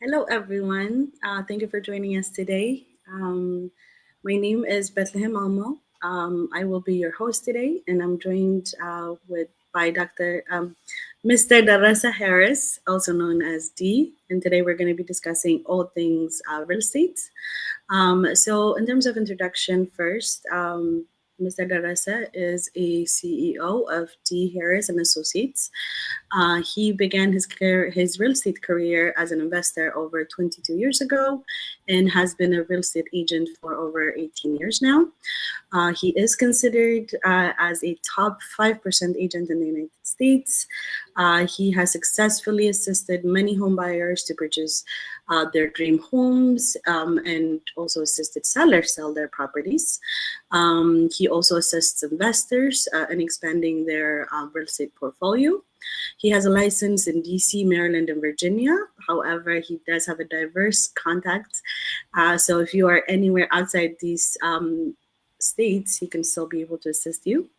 Hello, everyone. Thank you for joining us today. My name is Bethlehem Almo. I will be your host today, and I'm joined with by Dr. Mr. Deresse Harris, also known as Dee. And today we're going to be discussing all things real estate. So, in terms of introduction, first, Mr. Deresse is a CEO of Dee Harris and Associates. He began his real estate career as an investor over 22 years ago, and has been a real estate agent for over 18 years now. He is considered as a top 5% agent in the United States. He has successfully assisted many home buyers to purchase their dream homes, and also assisted sellers sell their properties. He also assists investors in expanding their real estate portfolio. He has a license in DC, Maryland, and Virginia. However, he does have a diverse contacts. So if you are anywhere outside these states, he can still be able to assist you.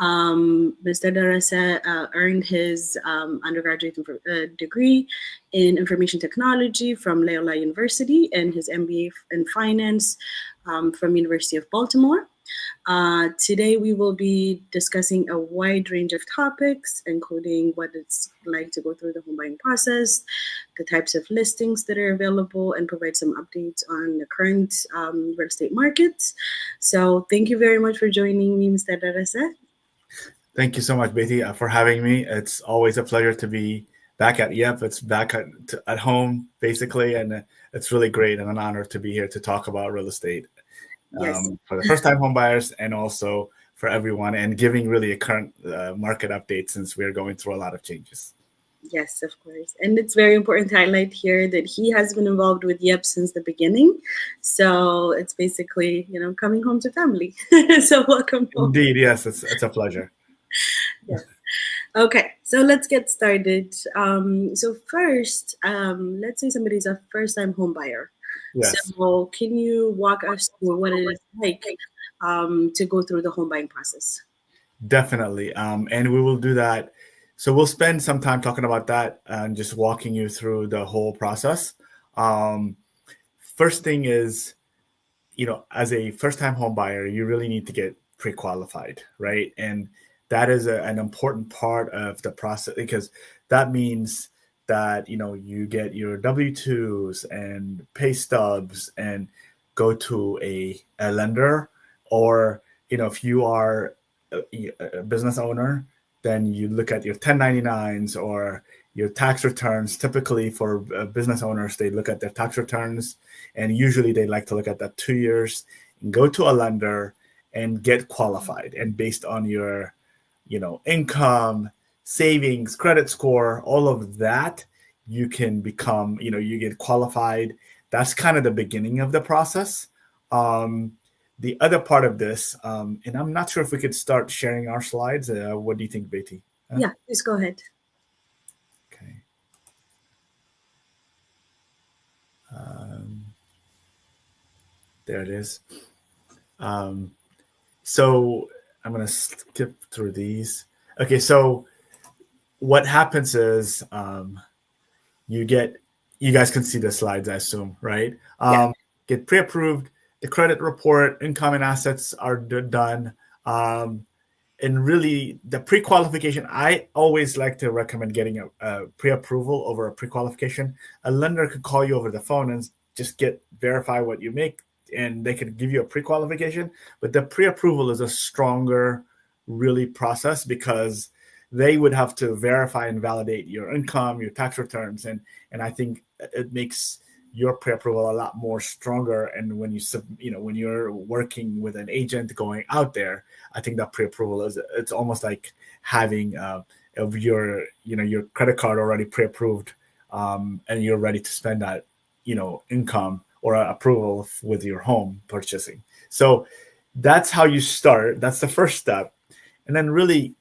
Mr. Deresse earned his undergraduate degree in information technology from Loyola University and his MBA in finance from University of Baltimore. Today we will be discussing a wide range of topics, including what it's like to go through the home buying process, the types of listings that are available, and provide some updates on the current real estate markets. So thank you very much for joining me, Mr. Deresse. Thank you so much, Betty, for having me. It's always a pleasure to be back at YEP. It's back at home, basically, and it's really great and an honor to be here to talk about real estate. Yes. For the first-time home buyers and also for everyone, and giving really a current market update since we're going through a lot of changes. Yes, of course. And it's very important to highlight here that he has been involved with YEP since the beginning. So it's basically, coming home to family. So welcome home. Indeed, yes, it's a pleasure. Yes. Okay, so let's get started. So first, let's say somebody's a first-time home buyer. Yes. So can you walk us through what it is like to go through the home buying process? Definitely. And we will do that. So we'll spend some time talking about that and just walking you through the whole process. First thing is, as a first-time home buyer, you really need to get pre-qualified, right? And that is an important part of the process, because that means that you get your W-2s and pay stubs and go to a lender, or if you are a business owner, then you look at your 1099s or your tax returns. Typically for business owners, they look at their tax returns, and usually they like to look at that 2 years and go to a lender and get qualified. And based on your income, savings, credit score, all of that, you can become, you get qualified. That's kind of the beginning of the process. The other part of this, and I'm not sure if we could start sharing our slides. What do you think, Betty? Yeah, please go ahead. Okay. There it is. So I'm going to skip through these. Okay, so what happens is you guys can see the slides, I assume, right? Yeah. Get pre-approved. The credit report, income and assets are done. And really, the pre-qualification, I always like to recommend getting a pre-approval over a pre-qualification. A lender could call you over the phone and just verify what you make, and they could give you a pre-qualification. But the pre-approval is a stronger, really, process, because they would have to verify and validate your income, your tax returns, and I think it makes your pre-approval a lot more stronger. And when when you're working with an agent going out there, I think that pre-approval it's almost like having your credit card already pre-approved, and you're ready to spend that income or approval with your home purchasing. So that's how you start. That's the first step. And then really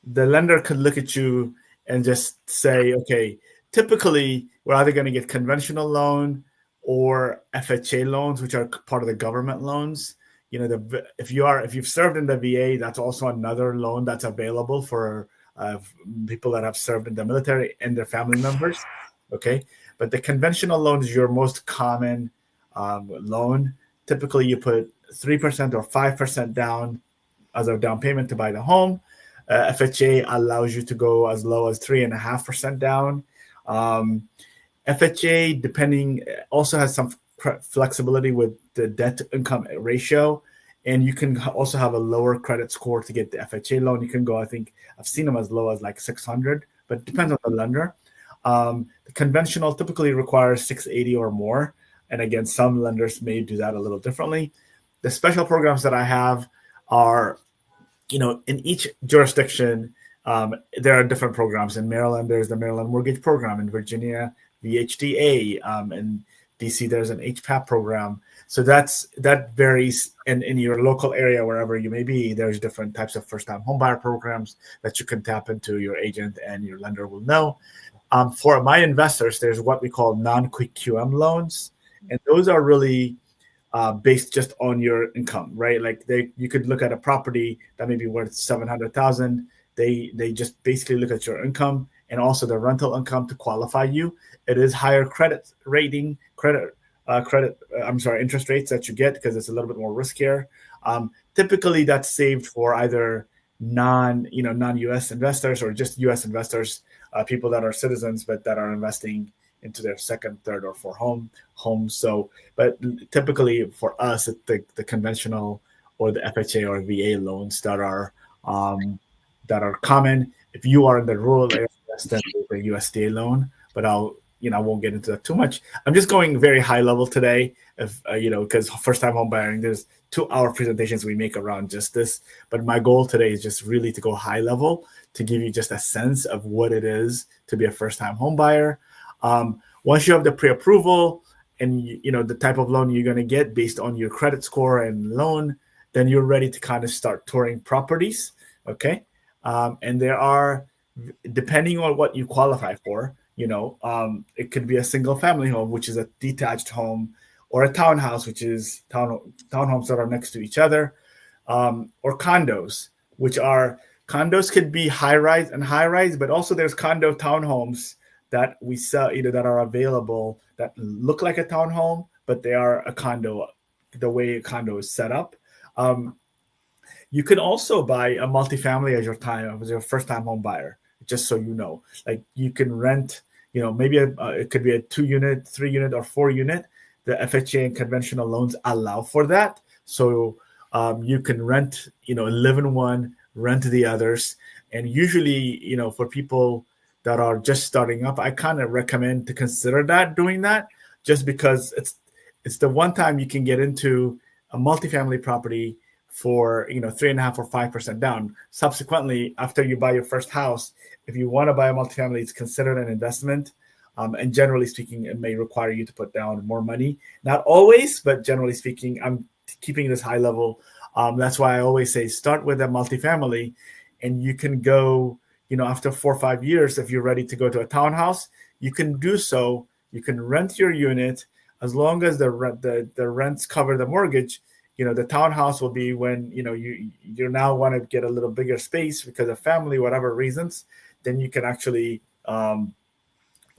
the lender could look at you and just say, okay, typically we're either going to get conventional loan or FHA loans, which are part of the government loans. If you've served in the VA, that's also another loan that's available for people that have served in the military and their family members. Okay, But the conventional loan is your most common loan. Typically, you put 3% or 5% down as a down payment to buy the home. FHA allows you to go as low as 3.5% down. FHA, depending, also has some flexibility with the debt to income ratio. And you can also have a lower credit score to get the FHA loan. You can go, I think I've seen them as low as like 600, but it depends on the lender. The conventional typically requires 680 or more. And again, some lenders may do that a little differently. The special programs that I have are, in each jurisdiction, there are different programs. In Maryland, there's the Maryland Mortgage Program. In Virginia, the HDA. In DC, there's an HPAP program. So that varies in your local area, wherever you may be. There's different types of first-time homebuyer programs that you can tap into. Your agent and your lender will know. For my investors, there's what we call non-quick QM loans, and those are really based just on your income, right? Like you could look at a property that may be worth $700,000. They just basically look at your income and also the rental income to qualify you. It is higher credit rating, interest rates that you get because it's a little bit more riskier. Typically, that's saved for either non-U.S. investors or just U.S. investors, people that are citizens but that are investing into their second, third, or fourth homes. So, but typically for us, the conventional or the FHA or VA loans that are common. If you are in the rural area, then the USDA loan. But I won't get into that too much. I'm just going very high level today, because first time home buying, there's 2-hour presentations we make around just this. But my goal today is just really to go high level to give you just a sense of what it is to be a first time home buyer. Once you have the pre-approval and the type of loan you're going to get based on your credit score and loan, then you're ready to kind of start touring properties. Okay. And there are, depending on what you qualify for, it could be a single family home, which is a detached home, or a townhouse, which is townhomes that are next to each other, or condos, condos could be high rise, but also there's condo townhomes that we sell, that are available that look like a townhome, but they are a condo, the way a condo is set up. You can also buy a multifamily as your first time home buyer, just so you know. Like you can rent, maybe it could be a 2-unit, 3-unit, or 4-unit. The FHA and conventional loans allow for that. So you can rent, live in one, rent the others. And usually, for people that are just starting up, I kind of recommend to consider doing that, just because it's the one time you can get into a multifamily property for 3.5 or 5% down. Subsequently, after you buy your first house, if you want to buy a multifamily, it's considered an investment. And generally speaking, it may require you to put down more money. Not always, but generally speaking, I'm keeping this high level. That's why I always say start with a multifamily, and you can go, after 4 or 5 years, if you're ready to go to a townhouse, you can do so. You can rent your unit as long as the rents cover the mortgage. The townhouse will be when you now want to get a little bigger space because of family, whatever reasons. Then you can actually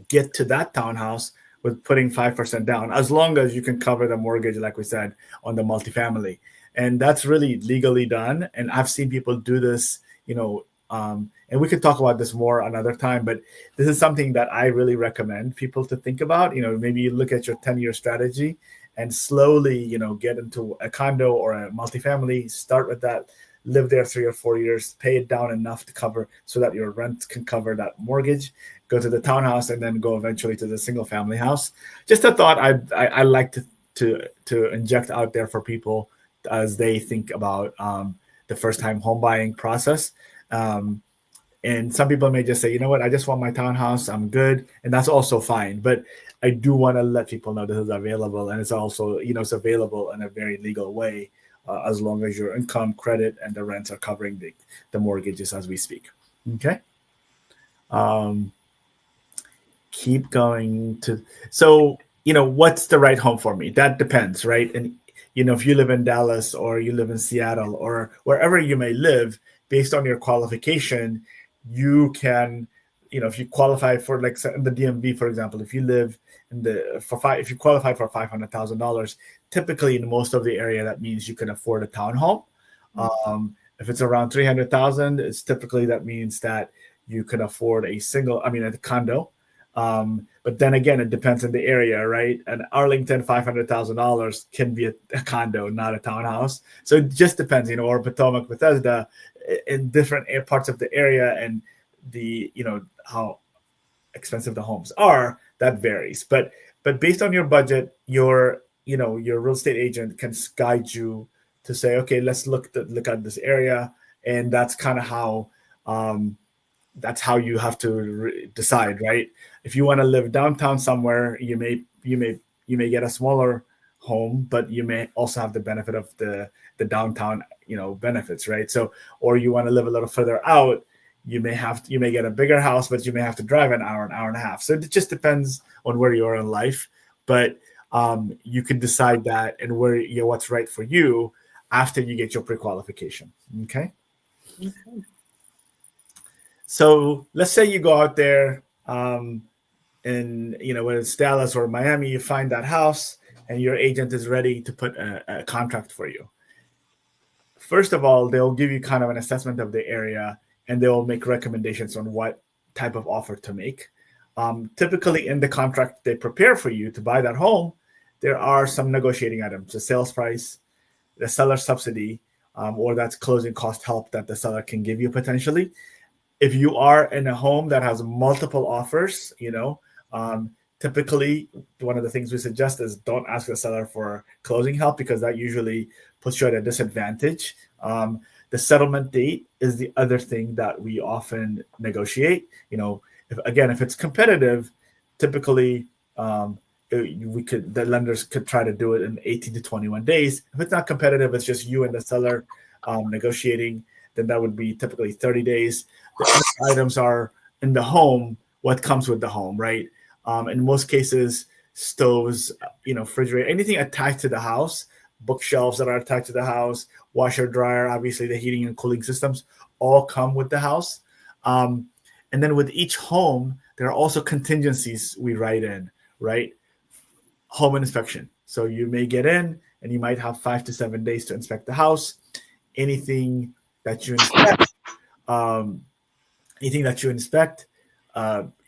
get to that townhouse with putting 5% down, as long as you can cover the mortgage, like we said, on the multifamily. And that's really legally done. And I've seen people do this, and we could talk about this more another time, but this is something that I really recommend people to think about. Maybe you look at your 10-year strategy and slowly, get into a condo or a multifamily, start with that, live there 3 or 4 years, pay it down enough to cover so that your rent can cover that mortgage, go to the townhouse, and then go eventually to the single family house. Just a thought I like to inject out there for people as they think about the first time home buying process. And some people may just say, I just want my townhouse, I'm good. And that's also fine. But I do want to let people know this is available. And it's also, it's available in a very legal way, as long as your income, credit, and the rents are covering the mortgages as we speak. Okay. Keep going so, what's the right home for me? That depends, right? And, if you live in Dallas or you live in Seattle or wherever you may live, based on your qualification, you can, if you qualify for, like, in the DMV, for example, if you live if you qualify for $500,000, typically in most of the area, that means you can afford a townhome. If it's around 300,000, it's typically that means that you can afford a condo. But then again, it depends on the area, right? And Arlington, $500,000 can be a condo, not a townhouse. So it just depends, or Potomac, Bethesda, in different parts of the area, and the, how expensive the homes are, that varies. But based on your budget, your real estate agent can guide you to say, okay, let's look at this area, and that's kind of how you have to decide, right? If you want to live downtown somewhere, you may get a smaller home, but you may also have the benefit of the downtown benefits, right? So, or you want to live a little further out, you may get a bigger house, but you may have to drive an hour and a half. So it just depends on where you are in life, but you can decide that and what's right for you after you get your pre-qualification. Okay. So let's say you go out there, and whether it's Dallas or Miami, you find that house and your agent is ready to put a contract for you. First of all, they'll give you kind of an assessment of the area, and they'll make recommendations on what type of offer to make. Typically in the contract they prepare for you to buy that home, there are some negotiating items: the sales price, the seller subsidy, or that's closing cost help that the seller can give you potentially. If you are in a home that has multiple offers, typically one of the things we suggest is don't ask the seller for closing help, because that usually puts you at a disadvantage. The settlement date is the other thing that we often negotiate. If it's competitive, typically the lenders could try to do it in 18 to 21 days. If it's not competitive, it's just you and the seller negotiating, then that would be typically 30 days. The items are in the home, what comes with the home, right? In most cases, stoves, refrigerator, anything attached to the house, bookshelves that are attached to the house, washer, dryer, obviously the heating and cooling systems all come with the house. And then with each home, there are also contingencies we write in, right? Home inspection. So you may get in and you might have 5 to 7 days to inspect the house. Anything that you inspect,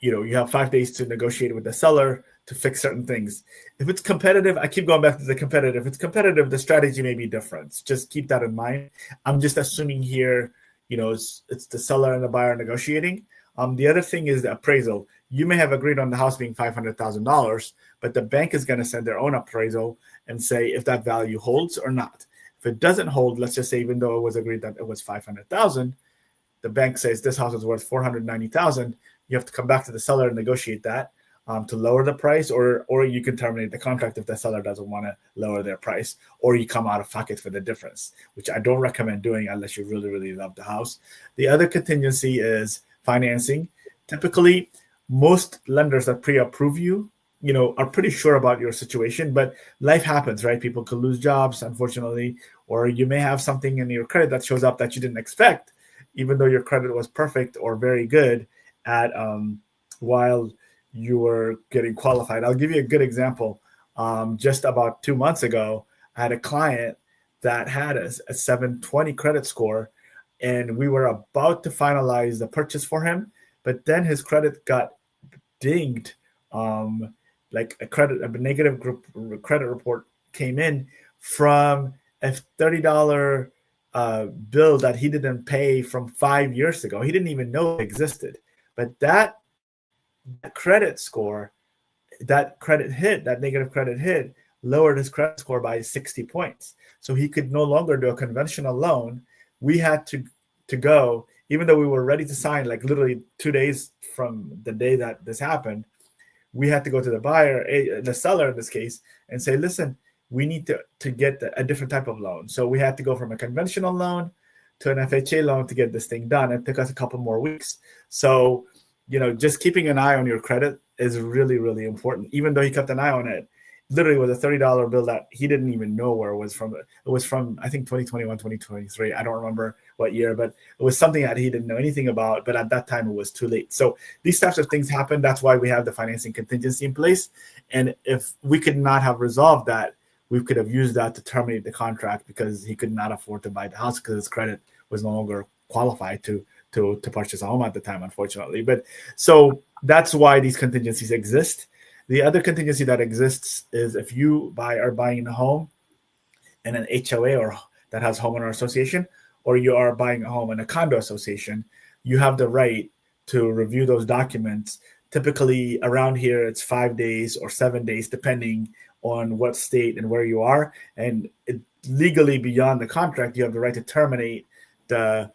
you have 5 days to negotiate with the seller to fix certain things. If it's competitive, I keep going back to the competitive. If it's competitive, the strategy may be different. Just keep that in mind. I'm just assuming here, it's the seller and the buyer negotiating. The other thing is the appraisal. You may have agreed on the house being $500,000, but the bank is going to send their own appraisal and say if that value holds or not. If it doesn't hold, let's just say even though it was agreed that it was $500,000, the bank says this house is worth $490,000. You have to come back to the seller and negotiate that to lower the price, or you can terminate the contract if the seller doesn't want to lower their price, or you come out of pocket for the difference, which I don't recommend doing unless you really, really love the house. The other contingency is financing. Typically, most lenders that pre-approve you, are pretty sure about your situation, but life happens, right? People could lose jobs, unfortunately, or you may have something in your credit that shows up that you didn't expect, even though your credit was perfect or very good at while you were getting qualified. I'll give you a good example. Just about 2 months ago, I had a client that had a 720 credit score, and we were about to finalize the purchase for him, but then his credit got dinged. Like a negative credit report came in from a $30 bill that he didn't pay from 5 years ago. He didn't even know it existed. But that credit score, that negative credit hit, lowered his credit score by 60 points. So he could no longer do a conventional loan. We had to go, even though we were ready to sign, like literally 2 days from the day that this happened, we had to go to the seller in this case, and say, listen, we need to get a different type of loan. So we had to go from a conventional loan to an FHA loan to get this thing done. It took us a couple more weeks. So, just keeping an eye on your credit is really, really important. Even though he kept an eye on it, literally was a $30 bill that he didn't even know where it was from. It was from, I think, 2021, 2023. I don't remember what year, but it was something that he didn't know anything about. But at that time, it was too late. So these types of things happen. That's why we have the financing contingency in place. And if we could not have resolved that, we could have used that to terminate the contract because he could not afford to buy the house because his credit was no longer qualified to purchase a home at the time, unfortunately. But so that's why these contingencies exist. The other contingency that exists is if you are buying a home in an HOA or that has homeowner association, or you are buying a home in a condo association, you have the right to review those documents. Typically around here, it's 5 days or 7 days, depending on what state and where you are. And legally beyond the contract, you have the right to terminate the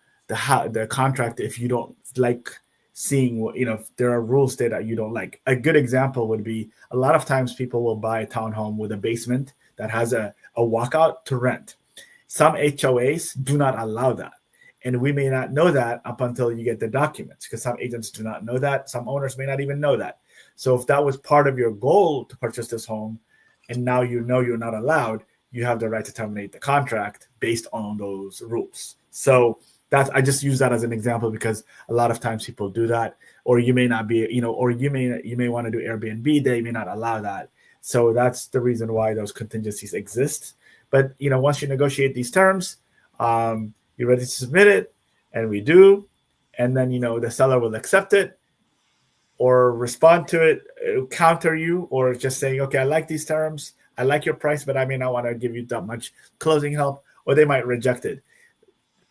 contract if you don't like seeing what, if there are rules there that you don't like. A good example would be a lot of times people will buy a townhome with a basement that has a walkout to rent. Some HOAs do not allow that. And we may not know that up until you get the documents, because some agents do not know that. Some owners may not even know that. So if that was part of your goal to purchase this home, and now you know you're not allowed, you have the right to terminate the contract based on those rules. So I just use that as an example because a lot of times people do that, or you may not be, or you may want to do Airbnb. They may not allow that. So that's the reason why those contingencies exist. But once you negotiate these terms, you're ready to submit it, and we do, and then the seller will accept it or respond to it, counter you, or just saying, okay, I like these terms, I like your price, but I may not want to give you that much closing help, or they might reject it.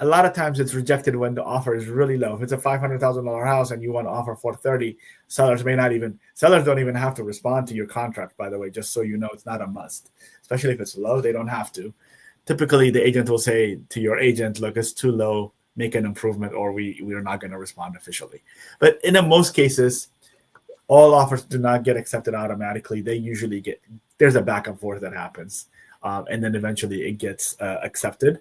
A lot of times it's rejected when the offer is really low. If it's a $500,000 house and you want to offer $430,000, sellers don't even have to respond to your contract, by the way, just so you know. It's not a must, especially if it's low. They don't have to. Typically, the agent will say to your agent, look, it's too low, make an improvement, or we are not going to respond officially. But in most cases, all offers do not get accepted automatically. They usually there's a back and forth that happens, and then eventually it gets accepted.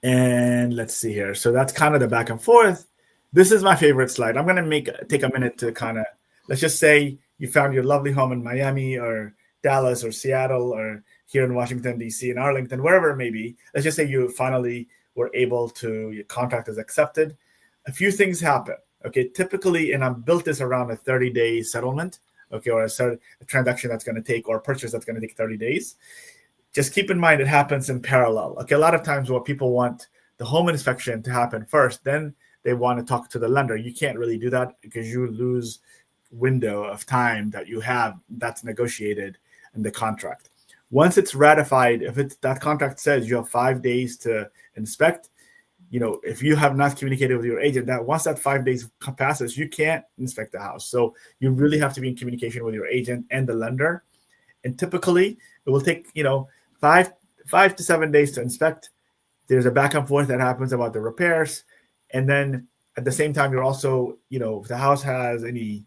And let's see here. So that's kind of the back and forth. This is my favorite slide. I'm going to take a minute to kind of, let's just say you found your lovely home in Miami or Dallas or Seattle or here in Washington, D.C., in Arlington, wherever it may be. Let's just say you finally were able to, your contract is accepted. A few things happen. Okay, typically, and I've built this around a 30-day settlement, okay, or a transaction that's going to take, or a purchase that's going to take 30 days. Just keep in mind it happens in parallel. Okay, a lot of times what people want the home inspection to happen first, then they want to talk to the lender. You can't really do that because you lose window of time that you have that's negotiated in the contract. Once it's ratified, if that contract says you have 5 days to inspect, if you have not communicated with your agent, that once that 5 days passes, you can't inspect the house. So you really have to be in communication with your agent and the lender. And typically it will take, 5 to 7 days to inspect. There's a back and forth that happens about the repairs. And then at the same time, you're also, if the house has any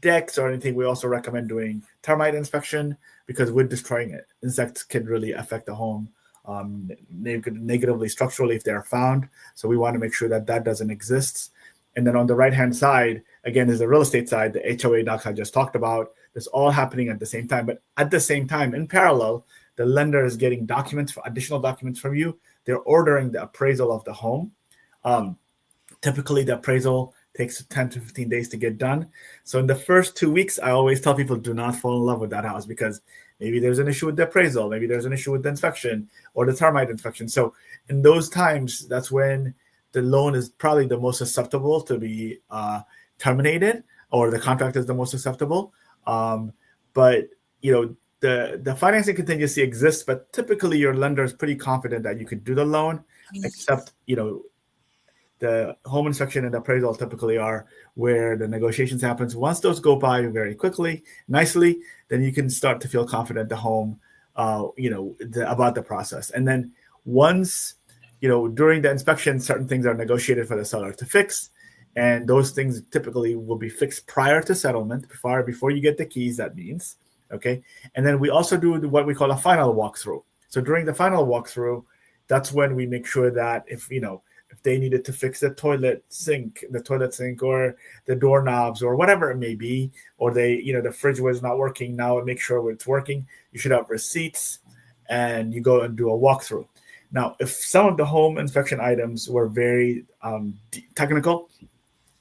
decks or anything, we also recommend doing termite inspection because we're destroying it. Insects can really affect the home negatively structurally if they're found. So we want to make sure that doesn't exist. And then on the right-hand side, again, is the real estate side, the HOA docs I just talked about. It's all happening at the same time. But at the same time, in parallel, the lender is getting additional documents from you. They're ordering the appraisal of the home. Typically, the appraisal takes 10 to 15 days to get done. So in the first 2 weeks, I always tell people do not fall in love with that house because maybe there's an issue with the appraisal. Maybe there's an issue with the inspection or the termite inspection. So in those times, that's when the loan is probably the most susceptible to be terminated, or the contract is the most susceptible. But the financing contingency exists, but typically your lender is pretty confident that you could do the loan, except the home inspection and appraisal typically are where the negotiations happens. Once those go by very quickly, nicely, then you can start to feel confident the home, about the process. And then once, during the inspection, certain things are negotiated for the seller to fix. And those things typically will be fixed prior to settlement, before you get the keys, that means. Okay. And then we also do what we call a final walkthrough. So during the final walkthrough, that's when we make sure that if, if they needed to fix the toilet sink, or the doorknobs or whatever it may be, or the fridge was not working, now make sure it's working. You should have receipts, and you go and do a walkthrough. Now, if some of the home inspection items were very technical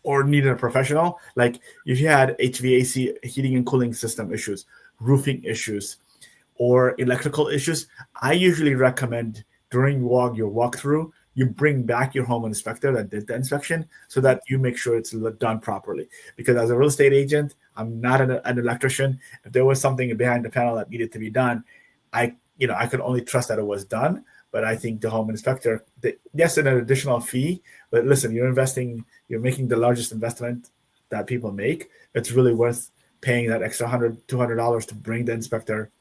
or needed a professional, like if you had HVAC, heating and cooling system issues, roofing issues, or electrical issues, I usually recommend during your walkthrough, you bring back your home inspector that did the inspection so that you make sure it's done properly. Because as a real estate agent, I'm not an electrician. If there was something behind the panel that needed to be done, I could only trust that it was done. But I think the home inspector, yes, an additional fee, but listen, you're making the largest investment that people make. It's really worth paying that extra $100, $200 to bring the inspector,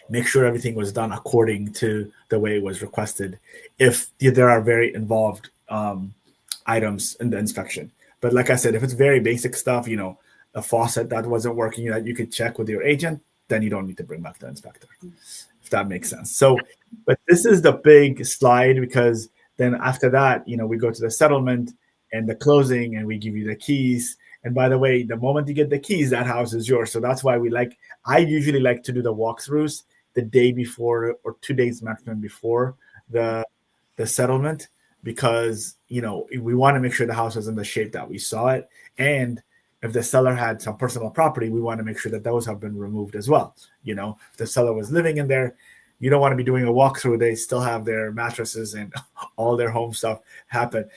make sure everything was done according to the way it was requested, if there are very involved items in the inspection. But like I said, if it's very basic stuff, a faucet that wasn't working that you could check with your agent, then you don't need to bring back the inspector, if that makes sense. So, but this is the big slide, because then after that, we go to the settlement and the closing, and we give you the keys. And by the way, the moment you get the keys, that house is yours. So that's why I usually like to do the walkthroughs the day before or 2 days maximum before the settlement, because we want to make sure the house is in the shape that we saw it. And if the seller had some personal property, we want to make sure that those have been removed as well. If the seller was living in there, you don't want to be doing a walkthrough. They still have their mattresses and all their home stuff happen.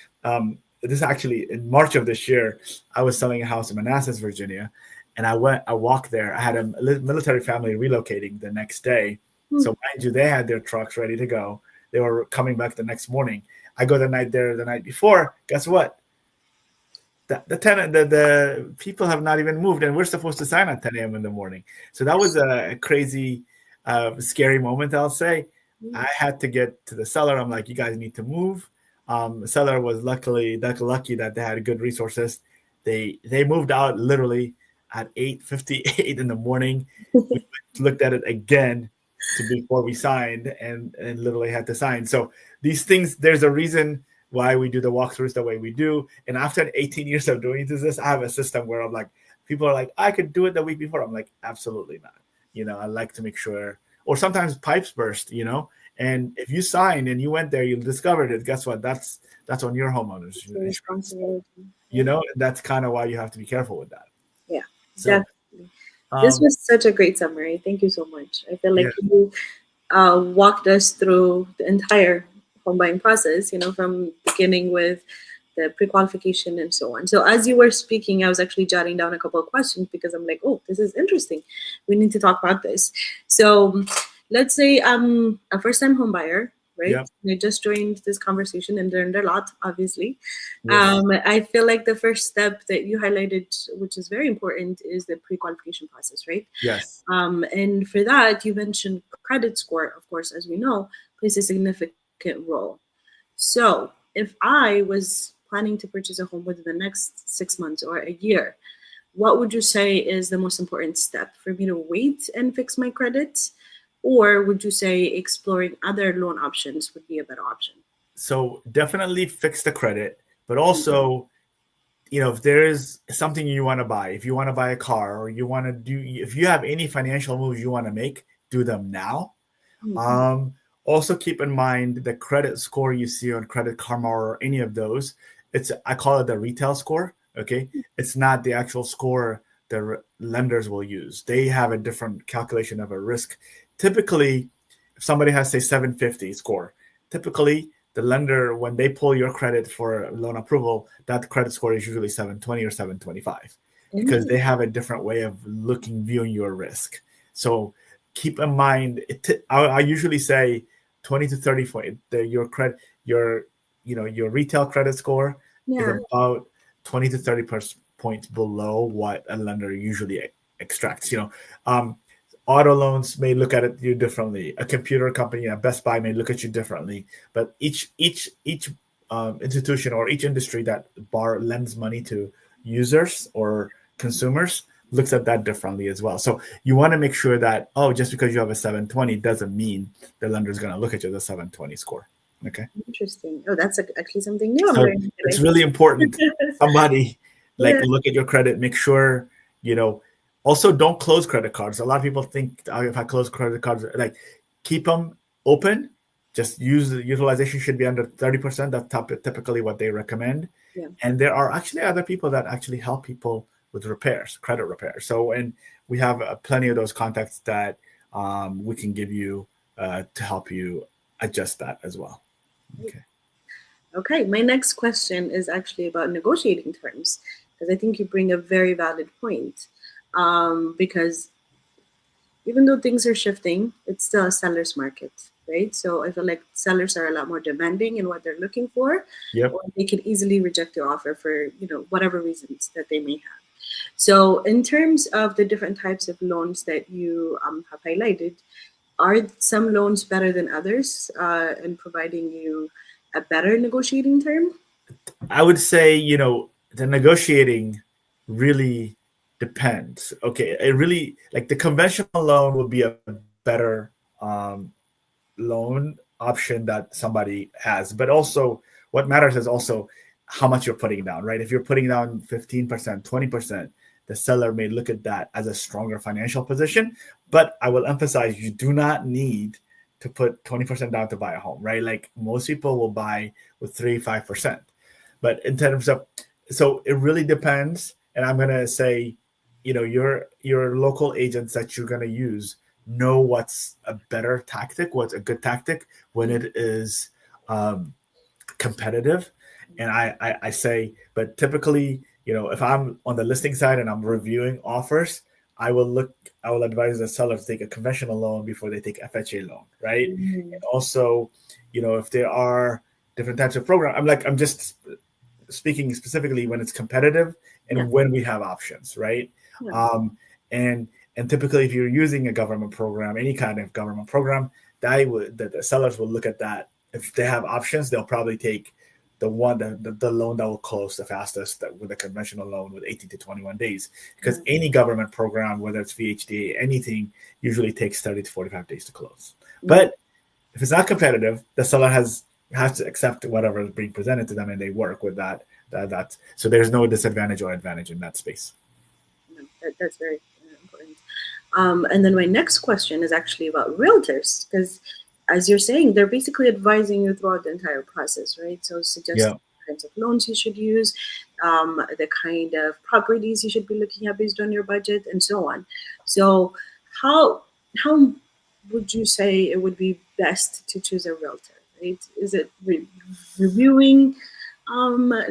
This actually, in March of this year, I was selling a house in Manassas, Virginia, and I walked there. I had a military family relocating the next day. So mind you, they had their trucks ready to go. They were coming back the next morning. I go the night before. Guess what? The tenant, the people have not even moved, and we're supposed to sign at 10 a.m. in the morning. So that was a crazy, scary moment, I'll say. I had to get to the seller. I'm like, you guys need to move. The seller was lucky that they had good resources. They moved out literally at 8:58 in the morning. We looked at it again before we signed, and literally had to sign. So these things, there's a reason why we do the walkthroughs the way we do. And after 18 years of doing this, I have a system where I'm like, people are like, I could do it the week before. I'm like, absolutely not. I like to make sure, or sometimes pipes burst, and if you signed and you went there, you discovered it, guess what? That's on your homeowners. Responsibility. That's kind of why you have to be careful with that. Yeah, so, definitely. This was such a great summary. Thank you so much. I feel like you walked us through the entire home buying process, from beginning with the pre-qualification and so on. So as you were speaking, I was actually jotting down a couple of questions, because I'm like, oh, this is interesting. We need to talk about this. So let's say I'm a first-time home buyer, right? Yeah. I just joined this conversation and learned a lot, obviously. Yes. I feel like the first step that you highlighted, which is very important, is the pre-qualification process, right? Yes. And for that, you mentioned credit score, of course, as we know, plays a significant role. So if I was planning to purchase a home within the next 6 months or a year, what would you say is the most important step for me to wait and fix my credit? Or would you say exploring other loan options would be a better option? So definitely fix the credit, but also, if there is something you want to buy, if you want to buy a car, or if you have any financial moves you want to make, do them now. Also keep in mind the credit score you see on Credit Karma or any of those. I call it the retail score. Okay. It's not the actual score the lenders will use. They have a different calculation of a risk. Typically, if somebody has, say, 750 score, typically the lender, when they pull your credit for loan approval, that credit score is usually 720 or 725, because they have a different way of viewing your risk. So keep in mind, I usually say 20 to 30 point. Your retail credit score is about 20 to 30 points below what a lender usually extracts. Auto loans may look at it you differently. A computer company, a Best Buy may look at you differently. But each institution or each industry that lends money to users or consumers looks at that differently as well. So you want to make sure that, just because you have a 720 doesn't mean the lender is going to look at you as a 720 score. Okay. Interesting. Oh, that's actually something new I'm So learning it's today. really important. Somebody like Yeah. look at your credit, make sure, you know, also don't close credit cards. A lot of people think if I close credit cards, like keep them open. Just use the utilization should be under 30%. That's typically what they recommend. Yeah. And there are actually other people that actually help people with repairs, credit repairs. So, and we have plenty of those contacts that we can give you to help you adjust that as well. Okay. Okay, my next question is actually about negotiating terms, because I think you bring a very valid point. Because even though things are shifting, it's still a seller's market, right? So I feel like sellers are a lot more demanding in what they're looking for, or Yep. they can easily reject your offer for whatever reasons that they may have. So in terms of the different types of loans that you have highlighted, are some loans better than others in providing you a better negotiating term? I would say, the negotiating really depends. Okay. It really, like the conventional loan would be a better loan option that somebody has. But also, what matters is also how much you're putting down, right? If you're putting down 15%, 20%, the seller may look at that as a stronger financial position. But I will emphasize you do not need to put 20% down to buy a home, right? Like most people will buy with 3, 5%. But in terms of, so it really depends. And I'm gonna say, your local agents that you're gonna use know what's a better tactic, what's a good tactic when it is um, competitive. And I say, but typically, if I'm on the listing side and I'm reviewing offers, I will look, I will advise the seller to take a conventional loan before they take FHA loan, right? Mhm. And also, if there are different types of program, I'm just speaking specifically when it's competitive Yeah, and when we have options, right? yeah, Um, and typically, if you're using a government program, any kind of government program, the sellers will look at that. If they have options, they'll probably take the loan that will close the fastest with a conventional loan with 18 to 21 days. Because yeah, any government program, whether it's VHDA, anything, usually takes 30 to 45 days to close. yeah. But if it's not competitive, the seller has to accept whatever is being presented to them, and they work with that. So there's no disadvantage or advantage in that space. No, that's very important. And then my next question is actually about realtors, because as you're saying, they're basically advising you throughout the entire process, right? So Yeah. suggesting the kinds of loans you should use, the kind of properties you should be looking at based on your budget, and so on. So how how would you say it would be best to choose a realtor? Right? Is it reviewing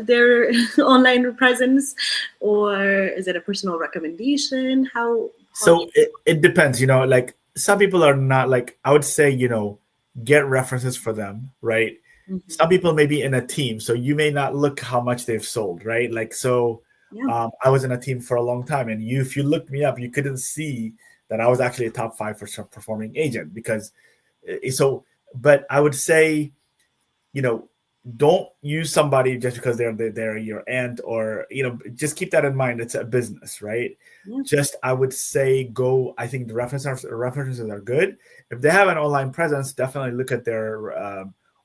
their online presence, or is it a personal recommendation? How So it depends. Like some people are not like I would say. Get references for them, right? Mhm. Some people may be in a team, so you may not look how much they've sold, right? Like so. Yeah, I was in a team for a long time, and if you looked me up, you couldn't see that I was actually a top 5% performing agent because so. But I would say you know, don't use somebody just because they're your aunt or just keep that in mind. It's a business, right? yeah, Just I would say go. I think the references are good. If they have an online presence, definitely look at their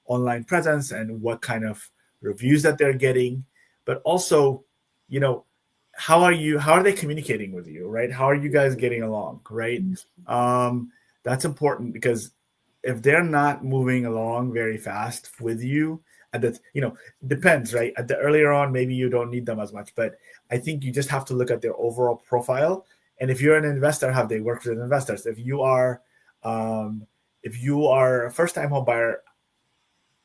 online presence and what kind of reviews that they're getting. But also, you know, how are they communicating with you, right? How are you guys getting along, right? Um, that's important because if they're not moving along very fast with you at the depends, right? At the earlier on maybe you don't need them as much, but I think you just have to look at their overall profile. And if you're an investor, have they worked with investors? Um, if you are a first time home buyer,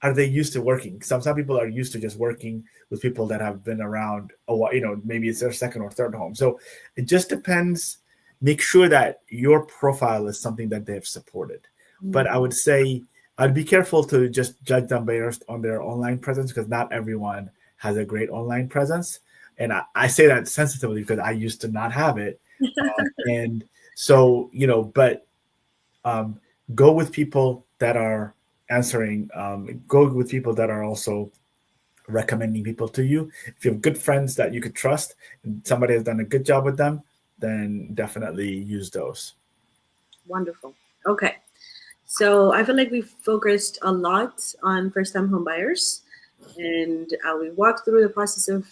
are they used to working? Some people are used to just working with people that have been around a while, maybe it's their second or third home. So it just depends. Make sure that your profile is something that they've supported. But I would say I'd be careful to just judge them based on their online presence because not everyone has a great online presence. And I say that sensitively because I used to not have it. And so, but um, go with people that are answering, go with people that are also recommending people to you. If you have good friends that you could trust and somebody has done a good job with them, then definitely use those. wonderful. Okay, So I feel like we focused a lot on first-time home buyers, and we walked through the process of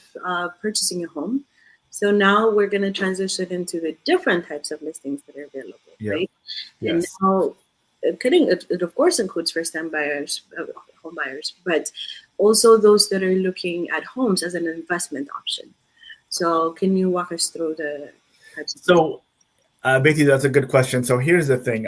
purchasing a home. So now we're going to transition into the different types of listings that are available, Yeah. right? And Yes. now, it of course includes first-time buyers, home buyers, but also those that are looking at homes as an investment option. So can you walk us through the types of listings? So, Beatty, that's a good question. So here's the thing.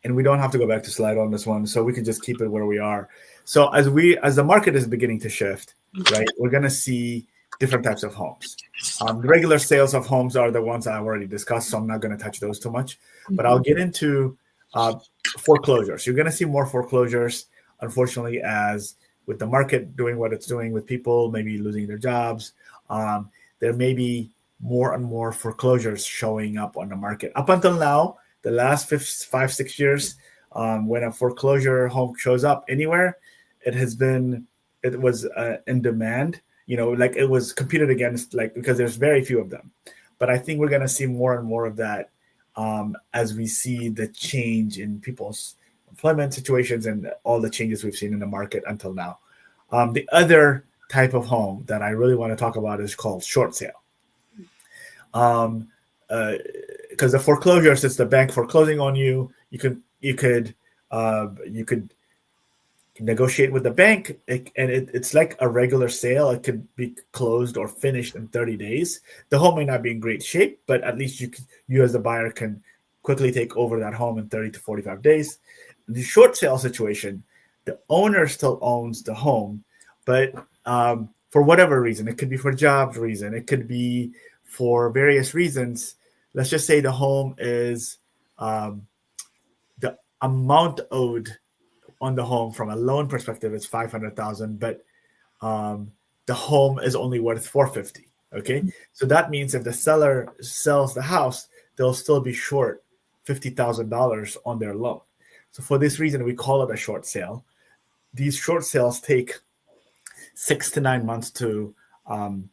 And we don't have to go back to slide on this one, so we can just keep it where we are. So as the market is beginning to shift, right, we're going to see different types of homes. The regular sales of homes are the ones I've already discussed, so I'm not going to touch those too much. But I'll get into uh, foreclosures. You're going to see more foreclosures, unfortunately, as with the market doing what it's doing, with people maybe losing their jobs. There may be more and more foreclosures showing up on the market. Up until now, the last 5, 6 years, when a foreclosure home shows up anywhere, it was in demand. Like it was competed against, like because there's very few of them. But I think we're going to see more and more of that as we see the change in people's employment situations and all the changes we've seen in the market until now. The other type of home that I really want to talk about is called short sale. um, because the foreclosures, it's the bank foreclosing on you. You could negotiate with the bank, it's like a regular sale. It could be closed or finished in 30 days. The home may not be in great shape, but at least you as the buyer can quickly take over that home in 30 to 45 days. In the short sale situation, the owner still owns the home, but for whatever reason, it could be for jobs reason, it could be for various reasons. Let's just say the home is um, the amount owed on the home from a loan perspective is 500,000, but the home is only worth 450. Okay, so that means if the seller sells the house, they'll still be short $50,000 on their loan. So for this reason, we call it a short sale. These short sales take 6 to 9 months to um,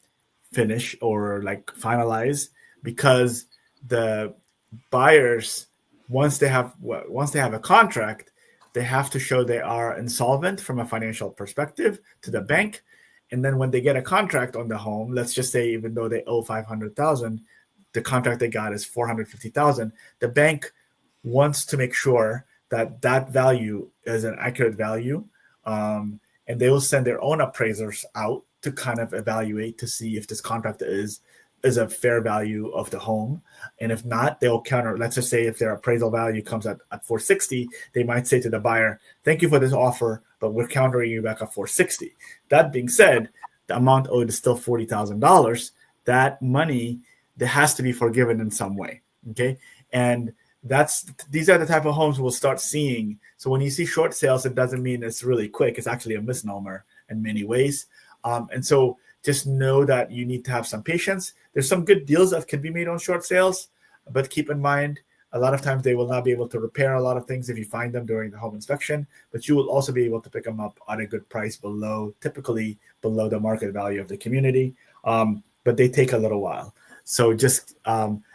finish or like finalize, because the buyers, once they have a contract, they have to show they are insolvent from a financial perspective to the bank. And then when they get a contract on the home, let's just say even though they owe 500,000, the contract they got is 450,000. The bank wants to make sure that that value is an accurate value, and they will send their own appraisers out to kind of evaluate to see if this contract is a fair value of the home. And if not, they'll counter. Let's just say if their appraisal value comes at 460, they might say to the buyer, thank you for this offer, but we're countering you back at 460. That being said, the amount owed is still $40,000. That money, that has to be forgiven in some way. Okay. And these are the type of homes we'll start seeing. So when you see short sales, it doesn't mean it's really quick. It's actually a misnomer in many ways. And so just know that you need to have some patience. There's some good deals that can be made on short sales, but keep in mind, a lot of times they will not be able to repair a lot of things if you find them during the home inspection, but you will also be able to pick them up at a good price typically below the market value of the community. But they take a little while. So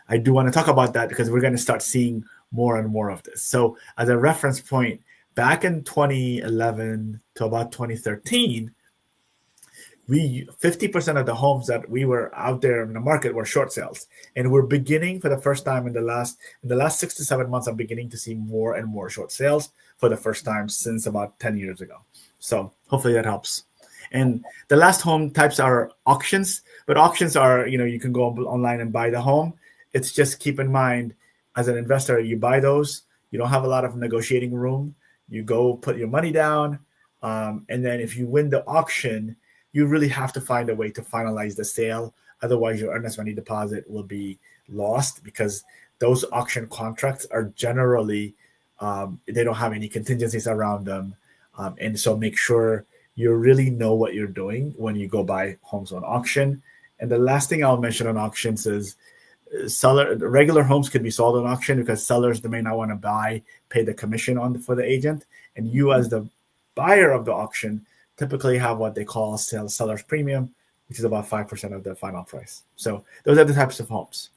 I do want to talk about that because we're going to start seeing more and more of this. So as a reference point, back in 2011 to about 2013, 50% of the homes that we were out there in the market were short sales, and we're beginning for the first time in the last 6 to 7 months. I'm beginning to see more and more short sales for the first time since about 10 years ago. So hopefully that helps. And the last home types are auctions, but auctions are, you can go online and buy the home. It's just keep in mind, as an investor, you buy those, you don't have a lot of negotiating room. You go put your money down, and then if you win the auction, you really have to find a way to finalize the sale. Otherwise, your earnest money deposit will be lost, because those auction contracts are generally, they don't have any contingencies around them. And so make sure you really know what you're doing when you go buy homes on auction. And the last thing I'll mention on auctions is regular homes could be sold on auction because sellers, they may not want to pay the commission for the agent. And you as the buyer of the auction typically have what they call seller's premium, which is about 5% of the final price. So those are the types of homes.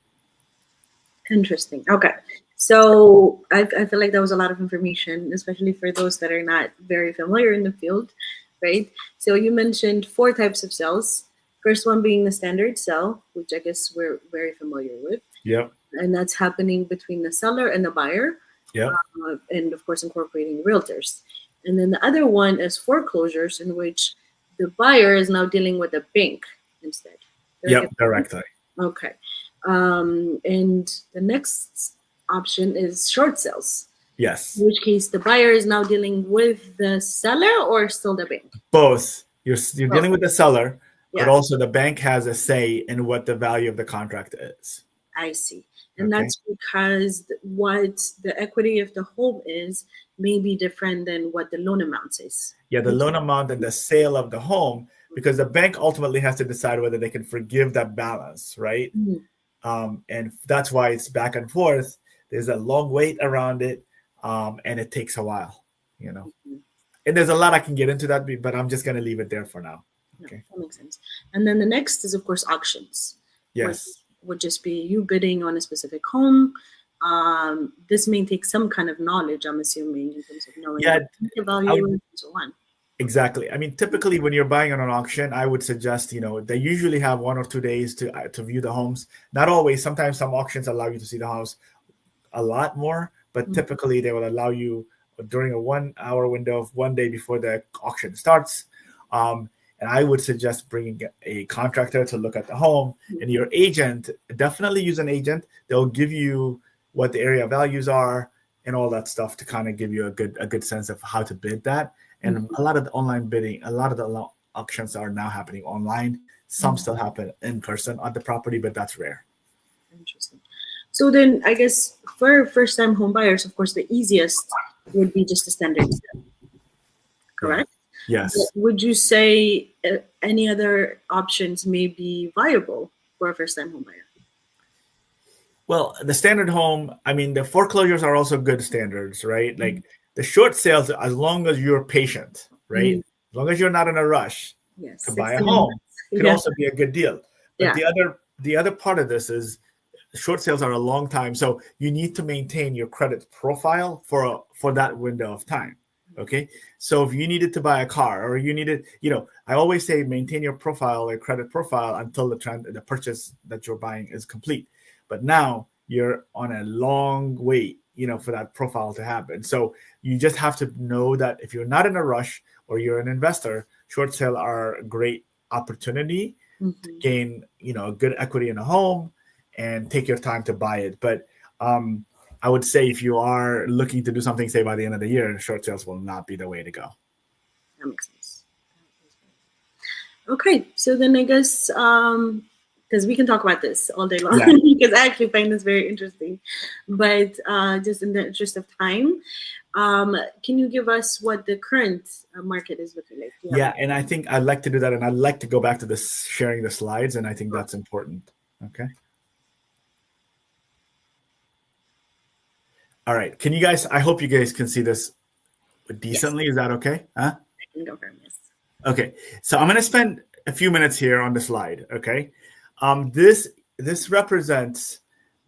Interesting. Okay. So I feel like that was a lot of information, especially for those that are not very familiar in the field, right? So you mentioned four types of sales. First one being the standard sale, which I guess we're very familiar with, Yep. and that's happening between the seller and the buyer, Yep. and of course incorporating realtors. And then the other one is foreclosures, in which the buyer is now dealing with a bank instead. Did I Yep. get that right? Directly. Okay. And the next option is short sales, Yes. in which case the buyer is now dealing with the seller or still the bank? Both. You're Oh, dealing with the seller, but yeah, also the bank has a say in what the value of the contract is. I see. And Okay. that's because what the equity of the home is may be different than what the loan amount is. Yeah, the loan amount and the sale of the home, because the bank ultimately has to decide whether they can forgive that balance, right? Mhm. And that's why it's back and forth. There's a long wait around it, and it takes a while, you know. And there's a lot I can get into that, but I'm just going to leave it there for now. No, Okay. that makes sense. And then the next is, of course, auctions, which Yes. would just be you bidding on a specific home. This may take some kind of knowledge, I'm assuming, in terms of knowing Yeah, what the I value would, is and so on. exactly. I mean, typically when you're buying on an auction, I would suggest, they usually have 1 or 2 days to view the homes. Not always. Sometimes some auctions allow you to see the house a lot more, but Mhm. typically they will allow you during a 1 hour window of 1 day before the auction starts. And I would suggest bringing a contractor to look at the home, and your agent, definitely use an agent. They'll give you what the area values are and all that stuff to kind of give you a good sense of how to bid that. And a lot of the online bidding, a lot of the auctions are now happening online. Some still happen in person at the property, but that's rare. Interesting. So then, I guess for first-time home buyers, of course, the easiest would be just a standard sale, Yeah. correct? But Yes. would you say any other options may be viable for a first-time home buyer? Well, the standard home, I mean, the foreclosures are also good standards, right? Like the short sales, as long as you're patient, right? Mhm. As long as you're not in a rush Yes, to buy a 16 home, months. could Yeah, also be a good deal. But yeah. the other part of this is short sales are a long time, so you need to maintain your credit profile for that window of time. Okay, so if you needed to buy a car or you needed, I always say maintain your profile or credit profile until the purchase that you're buying is complete. But now you're on a long wait, for that profile to happen. So you just have to know that if you're not in a rush or you're an investor, short sale are a great opportunity to Mhm. gain, a good equity in a home and take your time to buy it. But I would say if you are looking to do something, say by the end of the year, short sales will not be the way to go. That makes sense. Okay, so then I guess because we can talk about this all day long Yeah. because I actually find this very interesting. But just in the interest of time, can you give us what the current market is looking like? Do you have Yeah. And I think I'd like to do that. And I'd like to go back to this sharing the slides. And I think that's important. Okay. All right. I hope you guys can see this Yes, decently. Is that okay? Huh? I can confirm this. Okay. So I'm going to spend a few minutes here on the slide. Okay. This represents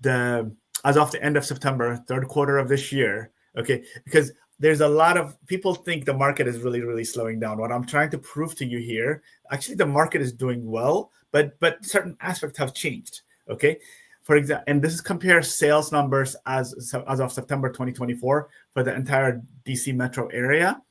the as of the end of September, third quarter of this year. Okay, because there's a lot of people think the market is really, really slowing down. What I'm trying to prove to you here, actually, the market is doing well, but certain aspects have changed. Okay, for example, and this is compare sales numbers as of September 2024 for the entire DC metro area.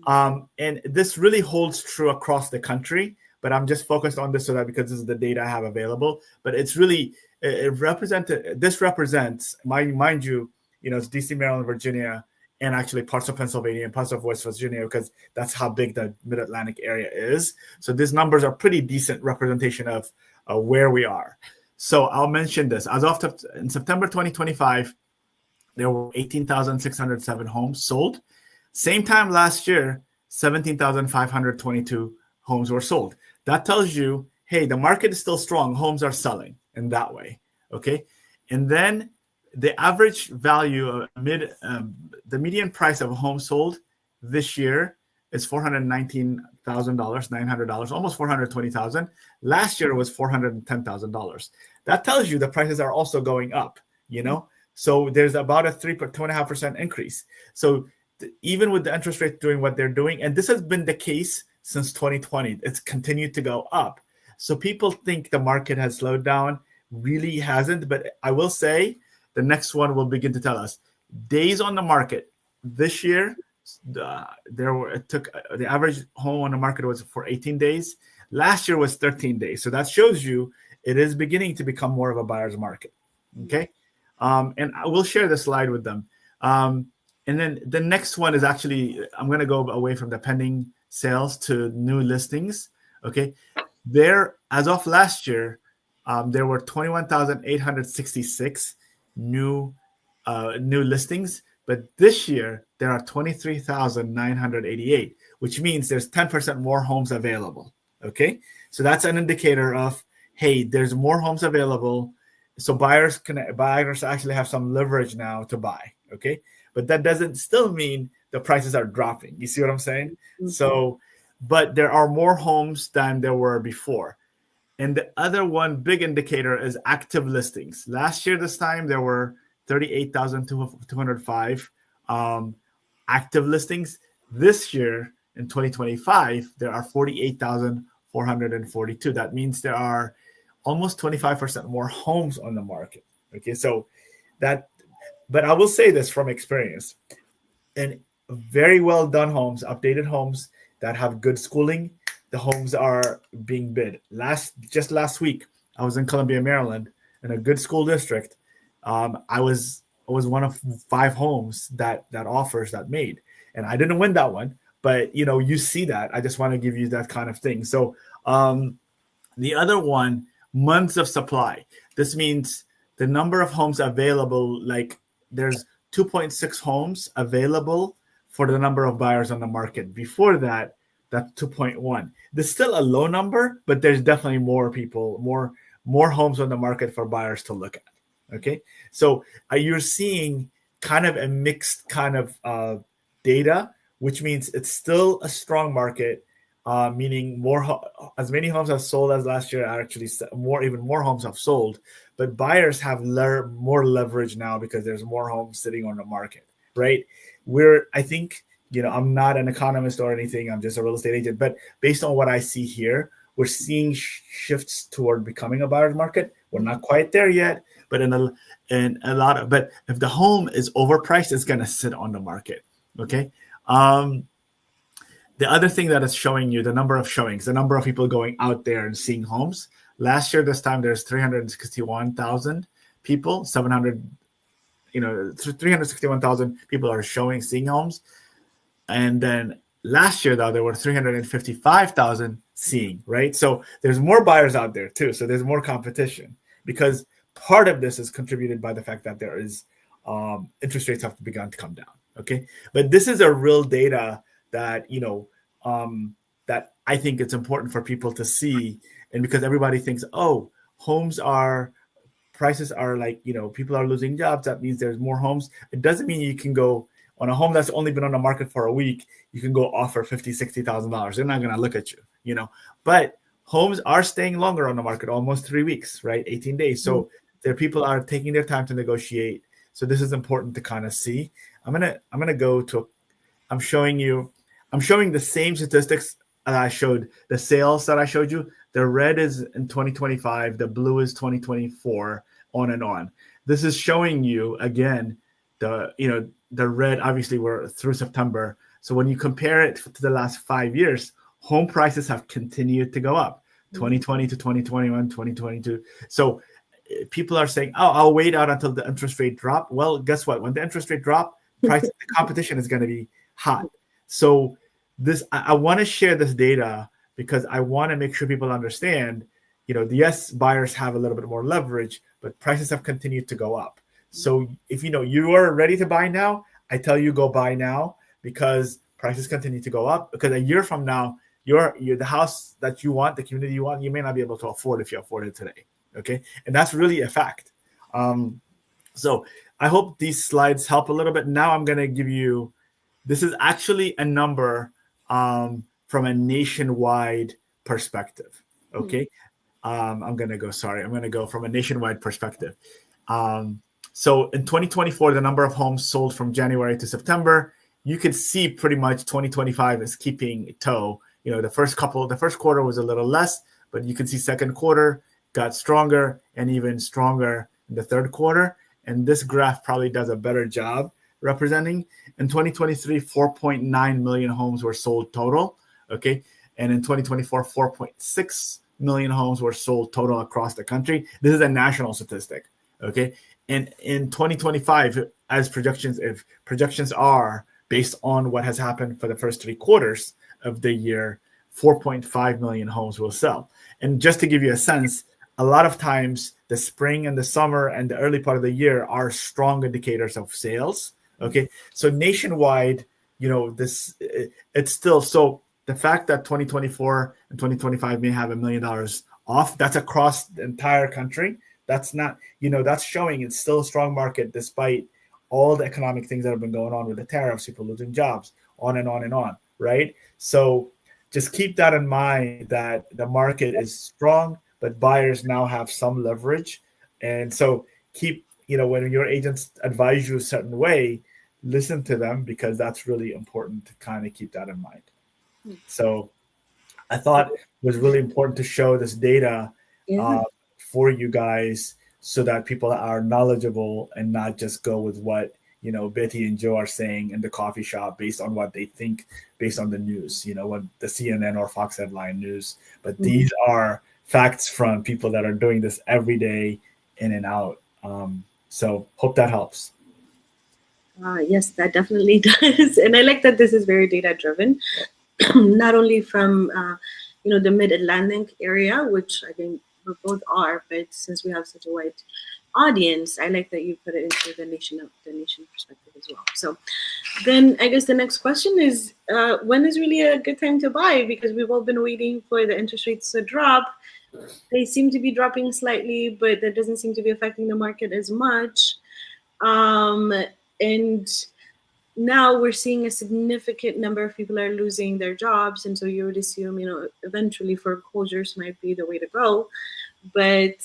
And this really holds true across the country, but I'm just focused on this so that because this is the data I have available. But it's really this represents mind you, it's DC, Maryland, Virginia, and actually parts of Pennsylvania and parts of West Virginia because that's how big the Mid Atlantic area is. So these numbers are pretty decent representation of where we are. So I'll mention this as of in September 2025, there were 18,607 homes sold. Same time last year, 17,522 homes were sold. That tells you, hey, the market is still strong. Homes are selling in that way. Okay. And then the average value of the median price of a home sold this year is $419,000, $900, almost $420,000. Last year was $410,000. That tells you the prices are also going up So there's about a 2.5% increase. So even with the interest rate doing what they're doing, and this has been the case since 2020, it's continued to go up. So people think the market has slowed down. Really hasn't. But I will say the next one will begin to tell us days on the market this year. The average home on the market was for 18 days. Last year was 13 days. So that shows you it is beginning to become more of a buyer's market. Okay. And I will share the slide with them. And then the next one is actually, I'm going to go away from the pending sales to new listings. Okay. As of last year, there were 21,866 new listings. But this year, there are 23,988, which means there's 10% more homes available. Okay. So that's an indicator of, hey, there's more homes available. So buyers actually have some leverage now to buy. Okay. But that doesn't still mean the prices are dropping. You see what I'm saying? Mm-hmm. So, but there are more homes than there were before. And the other one big indicator is active listings. Last year, this time, there were 38,205 active listings. This year, in 2025, there are 48,442. That means there are almost 25% more homes on the market. Okay, so but I will say this from experience, and very well done homes, updated homes that have good schooling, the homes are being bid. Just last week, I was in Columbia, Maryland, in a good school district. I was one of 5 homes that offers that made, and I didn't win that one. But you see that. I just want to give you that kind of thing. So the other one, months of supply. This means the number of homes available. Like there's 2.6 homes available for the number of buyers on the market. Before that, that's 2.1. There's still a low number, but there's definitely more people, more homes on the market for buyers to look at. Okay, so you're seeing kind of a mixed kind of data, which means it's still a strong market, meaning as many homes have sold as last year. Actually, even more homes have sold, but buyers have more leverage now because there's more homes sitting on the market, right? I think, I'm not an economist or anything. I'm just a real estate agent, but based on what I see here, we're seeing shifts toward becoming a buyer's market. We're not quite there yet, but but if the home is overpriced, it's going to sit on the market. Okay. The other thing that is showing you the number of showings, the number of people going out there and seeing homes. Last year, this time, there's 361,000 people, 361,000 people are seeing homes. And then last year, though, there were 355,000 seeing, right? So there's more buyers out there too. So there's more competition, because part of this is contributed by the fact that there is interest rates have begun to come down. Okay. But this is a real data that, that I think it's important for people to see. And because everybody thinks, oh, prices are like, people are losing jobs. That means there's more homes. It doesn't mean you can go on a home that's only been on the market for a week. You can go offer $50,000, $60,000. They're not going to look at you, but homes are staying longer on the market, almost 3 weeks, right? 18 days. So people are taking their time to negotiate. So this is important to kind of see. I'm going to go to, I'm showing the same statistics that I showed, the sales that I showed you. The red is in 2025, the blue is 2024, on and on. This is showing you again, the red, obviously we're through September. So when you compare it to the last 5 years, home prices have continued to go up, 2020 to 2021, 2022. So people are saying, oh, I'll wait out until the interest rate drop. Well, guess what? When the interest rate drop, the competition is going to be hot. So I want to share this data because I want to make sure people understand, yes, buyers have a little bit more leverage, but prices have continued to go up. So if you are ready to buy now, I tell you go buy now, because prices continue to go up. Because a year from now, the house that you want, the community you want, you may not be able to afford if you afford it today. Okay, and that's really a fact. So I hope these slides help a little bit. Now I'm going to give you. This is actually a number from a nationwide perspective. Okay, I'm going to go from a nationwide perspective. So in 2024, the number of homes sold from January to September, you could see pretty much 2025 is keeping toe. The first quarter was a little less, but you can see second quarter got stronger and even stronger in the third quarter. And this graph probably does a better job representing. In 2023, 4.9 million homes were sold total. Okay. And in 2024, 4.6 million homes were sold total across the country. This is a national statistic. Okay. And in 2025, if projections are based on what has happened for the first 3 quarters of the year, 4.5 million homes will sell. And just to give you a sense, a lot of times the spring and the summer and the early part of the year are strong indicators of sales. Okay. So nationwide, it's still, so the fact that 2024 and 2025 may have $1 million off, that's across the entire country. That's not, that's showing it's still a strong market despite all the economic things that have been going on with the tariffs, people losing jobs, on and on and on, right? So just keep that in mind, that the market is strong, but buyers now have some leverage. And so when your agents advise you a certain way, listen to them, because that's really important to kind of keep that in mind. So I thought it was really important to show this data for you guys, so that people are knowledgeable and not just go with what Betty and Joe are saying in the coffee shop based on what they think, based on the news, what the CNN or Fox headline news. But these are facts from people that are doing this every day, in and out. So hope that helps. Yes, that definitely does. And I like that this is very data driven, not only from the Mid-Atlantic area, which I think we both are, but since we have such a wide audience, I like that you put it into the nation perspective as well. So then I guess the next question is, when is really a good time to buy? Because we've all been waiting for the interest rates to drop. They seem to be dropping slightly, but that doesn't seem to be affecting the market as much. And now we're seeing a significant number of people are losing their jobs. And so you would assume, eventually foreclosures might be the way to go. But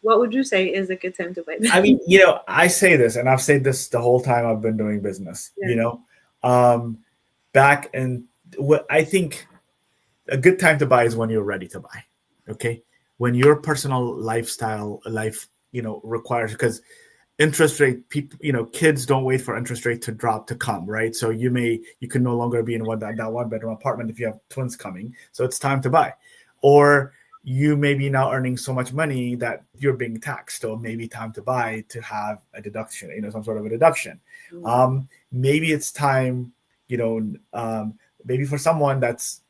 what would you say is a good time to buy? I mean, I say this, and I've said this the whole time I've been doing business, back in what I think a good time to buy is when you're ready to buy. Okay. When your personal life requires, because interest rate, people, kids don't wait for interest rate to drop to come, right? So you can no longer be in that 1-bedroom apartment if you have twins coming. So it's time to buy. Or you may be now earning so much money that you're being taxed, so maybe time to buy, to have a deduction, some sort of a deduction. Maybe it's time, maybe for someone that's,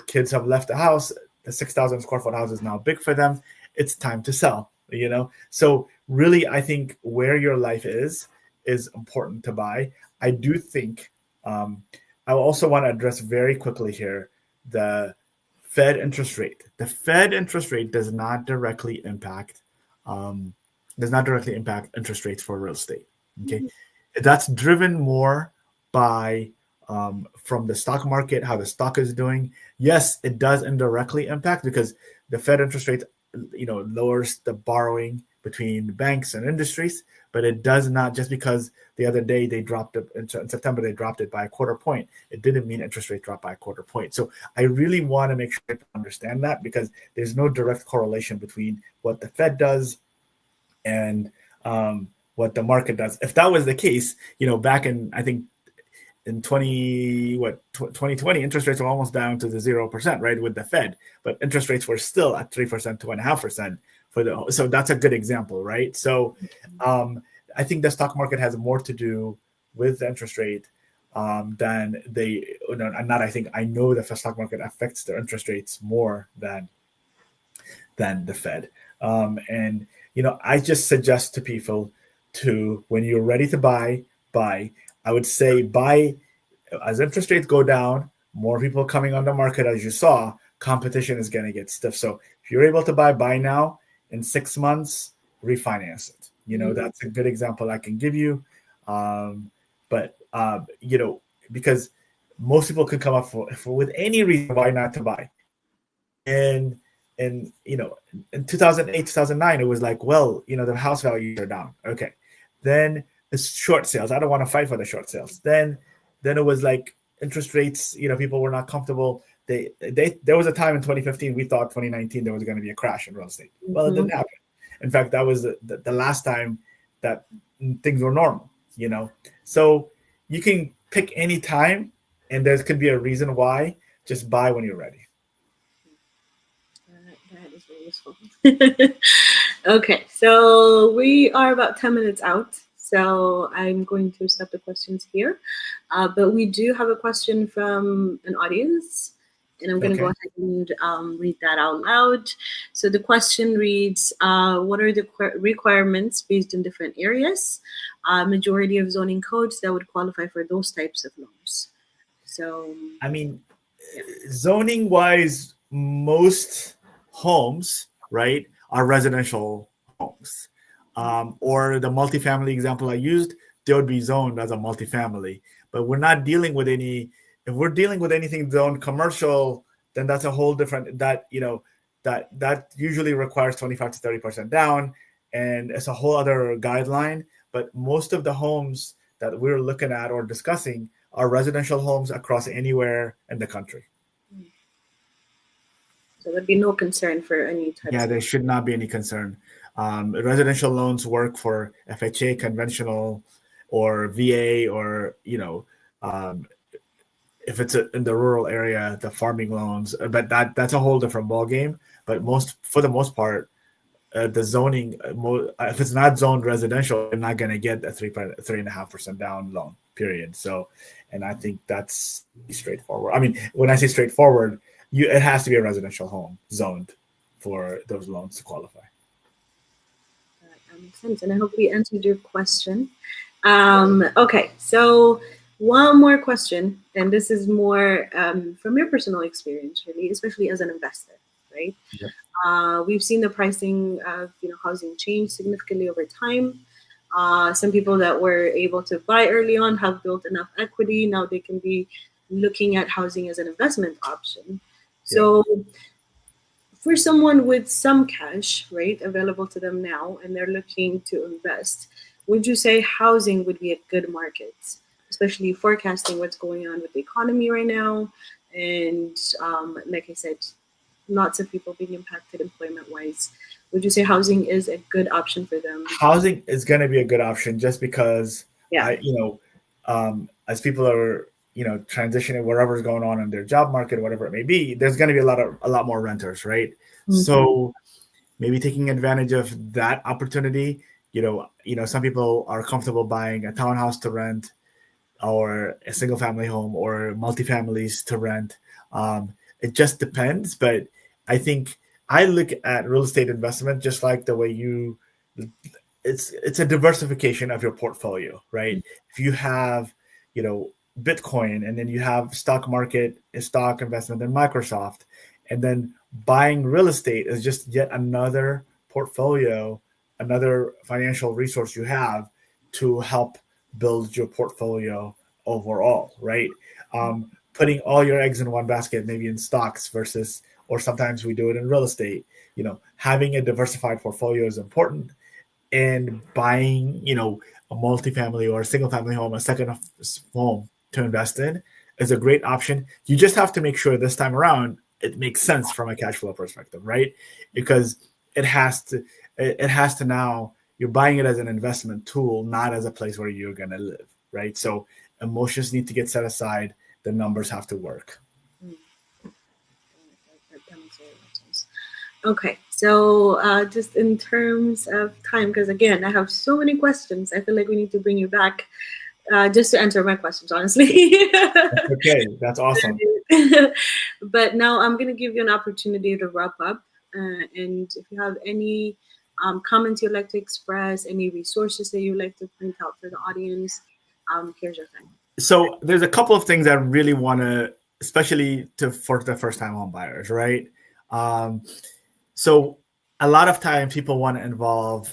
kids have left the house, the 6,000 square foot house is now big for them. It's time to sell, So really, I think where your life is important to buy. I do think, I also want to address very quickly here, the Fed interest rate. The Fed interest rate does not directly impact interest rates for real estate. Okay, that's driven more by from the stock market, how the stock is doing. Yes, it does indirectly impact, because the Fed interest rate, lowers the borrowing between banks and industries, but it does not, just because the other day they dropped it in September, they dropped it by a quarter point. It didn't mean interest rate dropped by a quarter point. So I really want to make sure people understand that, because there's no direct correlation between what the Fed does and what the market does. If that was the case, back in, I think in 2020, interest rates were almost down to the 0%, right, with the Fed, but interest rates were still at 3%, 2.5% so that's a good example, right? So I think the stock market has more to do with the interest rate than I know the stock market affects their interest rates more than the Fed. And I just suggest to people to, when you're ready to buy. I would say buy as interest rates go down, more people coming on the market, as you saw, competition is going to get stiff. So if you're able to buy now, in 6 months, refinance it. That's a good example I can give you. But because most people could come up for with any reason why not to buy. And in 2008, 2009, it was like, well, the house values are down. Okay. Then it's short sales. I don't want to fight for the short sales. Then it was like interest rates. People were not comfortable. There was a time in 2015 we thought 2019 there was going to be a crash in real estate. Well, it didn't happen. In fact, that was the last time that things were normal. So you can pick any time, and there could be a reason why. Just buy when you're ready. That is very useful. Okay, so we are about 10 minutes out, so I'm going to stop the questions here. But we do have a question from an audience, and I'm going to go ahead and read that out loud. So the question reads, what are the requirements based in different areas? Majority of zoning codes that would qualify for those types of loans. So, I mean, zoning wise, most homes, right, are residential homes. Or the multifamily example I used, they would be zoned as a multifamily. But we're not dealing with any. If we're dealing with anything zoned commercial, then that's a whole different. That usually requires 25 to 30% down, and it's a whole other guideline. But most of the homes that we're looking at or discussing are residential homes across anywhere in the country. So there'd be no concern for any type. Yeah, there should not be any concern. Residential loans work for FHA, conventional, or VA, or if it's in the rural area, the farming loans. But that's a whole different ballgame. But for the most part, the zoning, if it's not zoned residential, you're not going to get a 3.5% down loan. Period. So, and I think that's straightforward. I mean, when I say straightforward, it has to be a residential home zoned for those loans to qualify. That makes sense, and I hope we answered your question. Okay, so one more question, and this is more from your personal experience, really, especially as an investor, right? Yep. We've seen the pricing of housing change significantly over time. Some people that were able to buy early on have built enough equity. Now they can be looking at housing as an investment option. So for someone with some cash, right, available to them now, and they're looking to invest, would you say housing would be a good market, especially forecasting what's going on with the economy right now? And like I said, lots of people being impacted employment-wise. Would you say housing is a good option for them? Housing is going to be a good option just because, as people are, transitioning whatever's going on in their job market, whatever it may be, there's going to be a lot more renters, right? Mm-hmm. So maybe taking advantage of that opportunity. Some people are comfortable buying a townhouse to rent, or a single family home, or multifamilies to rent. It just depends, but I think I look at real estate investment just like the way it's a diversification of your portfolio, right? Mm-hmm. If you have, Bitcoin, and then you have stock investment in Microsoft, and then buying real estate is just yet another portfolio, another financial resource you have to help build your portfolio overall, right? Putting all your eggs in one basket, maybe in stocks or sometimes we do it in real estate. Having a diversified portfolio is important, and buying, a multifamily or a single family home, a second home to invest in is a great option. You just have to make sure this time around it makes sense from a cash flow perspective, right? Because it has to now, you're buying it as an investment tool, not as a place where you're going to live, right? So emotions need to get set aside. The numbers have to work. Okay, so just in terms of time, because again, I have so many questions, I feel like we need to bring you back just to answer my questions, honestly. Okay, that's awesome. But now I'm going to give you an opportunity to wrap up. And if you have any comments you'd like to express, any resources that you'd like to point out for the audience, here's your time. So there's a couple of things I really want to, especially for the first-time home buyers, right? So a lot of times people want to involve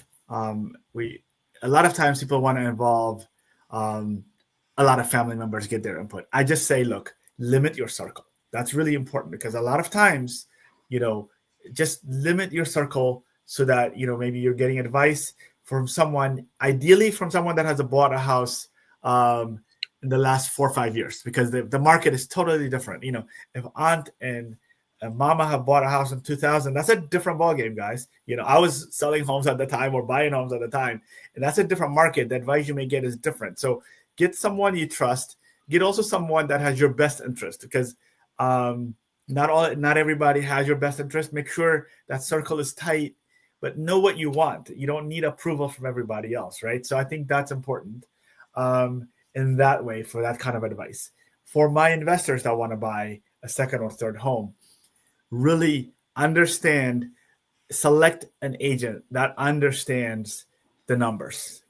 a lot of family members get their input. I just say, look, limit your circle. That's really important, because a lot of times, just limit your circle so that, maybe you're getting advice from someone, ideally from someone that has bought a house in the last 4 or 5 years, because the market is totally different. If aunt and mama have bought a house in 2000, that's a different ballgame, guys. I was selling homes at the time or buying homes at the time, and that's a different market. The advice you may get is different. So get someone you trust. Get also someone that has your best interest, because not everybody has your best interest. Make sure that circle is tight, but know what you want. You don't need approval from everybody else, right? So I think that's important in that way, for that kind of advice. For my investors that want to buy a second or third home, really select an agent that understands the numbers.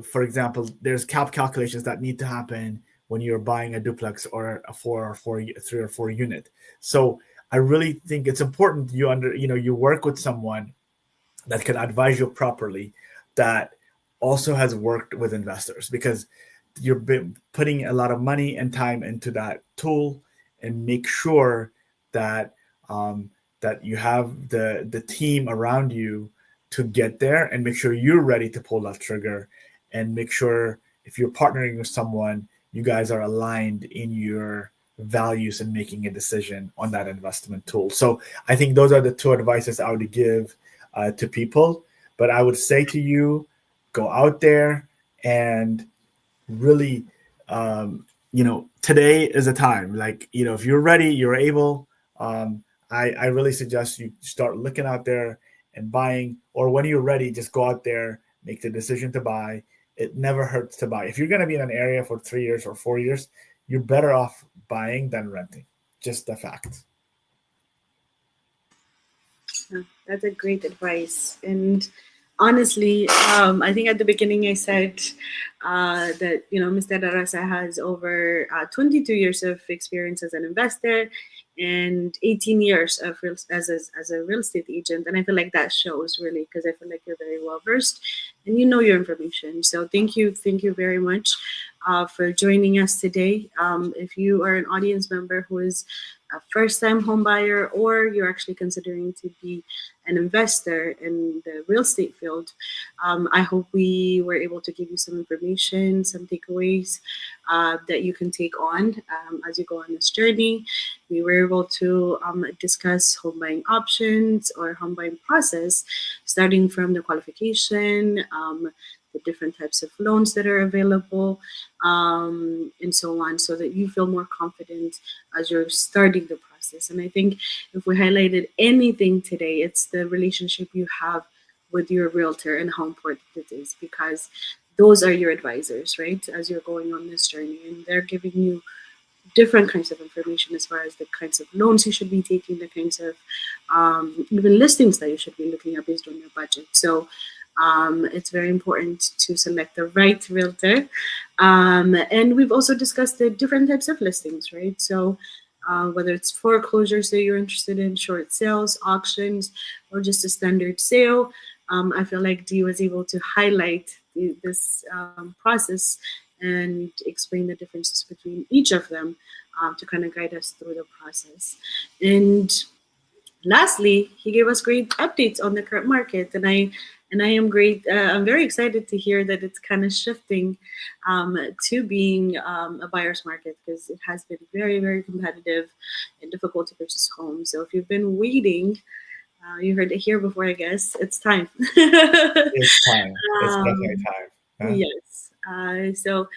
For example, there's calculations that need to happen when you're buying a duplex or a 3 or 4 unit. So I really think it's important you work with someone that can advise you properly, that also has worked with investors, because you're putting a lot of money and time into that tool, and make sure that that you have the team around you to get there, and make sure you're ready to pull that trigger, and make sure if you're partnering with someone, you guys are aligned in your values and making a decision on that investment tool. So I think those are the two advices I would give to people. But I would say to you, go out there and really, today is a time. If you're ready, you're able. I really suggest you start looking out there and buying, or when you're ready, just go out there, make the decision to buy. It never hurts to buy. If you're going to be in an area for 3 years or 4 years, you're better off buying than renting. Just a fact. That's a great advice. And honestly, I think at the beginning I said that Mr. Deresse has over 22 years of experience as an investor and 18 years of as a real estate agent, and I feel like that shows really, because I feel like you're very well versed and you know your information. So thank you very much for joining us today. If you are an audience member who is a first-time home buyer, or you're actually considering to be an investor in the real estate field, I hope we were able to give you some information, some takeaways that you can take on as you go on this journey. We were able to discuss home buying options or home buying process, starting from the qualification, the different types of loans that are available, and so on, so that you feel more confident as you're starting the process. And I think if we highlighted anything today, it's the relationship you have with your realtor and how important it is, because those are your advisors, right? As you're going on this journey, and they're giving you different kinds of information as far as the kinds of loans you should be taking, the kinds of even listings that you should be looking at based on your budget. So it's very important to select the right realtor. And we've also discussed the different types of listings, right? So whether it's foreclosures that you're interested in, short sales, auctions, or just a standard sale, I feel like Dee was able to highlight this process and explain the differences between each of them to kind of guide us through the process. And lastly, he gave us great updates on the current market, and I am great. I'm very excited to hear that it's kind of shifting to being a buyer's market, because it has been very, very competitive and difficult to purchase homes. So if you've been waiting, you heard it here before, I guess. It's time. It's time. It's definitely time. Huh? Yes. So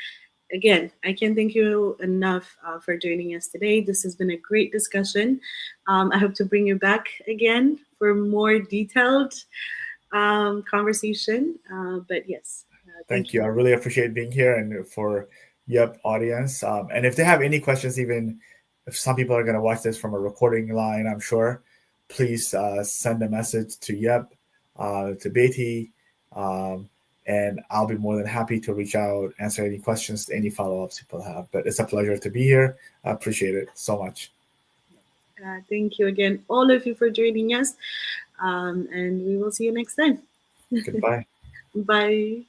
again, I can't thank you enough for joining us today. This has been a great discussion. I hope to bring you back again for more detailed conversation. But yes, thank you. I really appreciate being here, and for Yup audience. And if they have any questions, even if some people are going to watch this from a recording line, I'm sure, please send a message to Yup, to Betty, and I'll be more than happy to reach out, answer any questions, any follow-ups people have. But it's a pleasure to be here. I appreciate it so much. Thank you again, all of you, for joining us. And we will see you next time. Goodbye. Bye.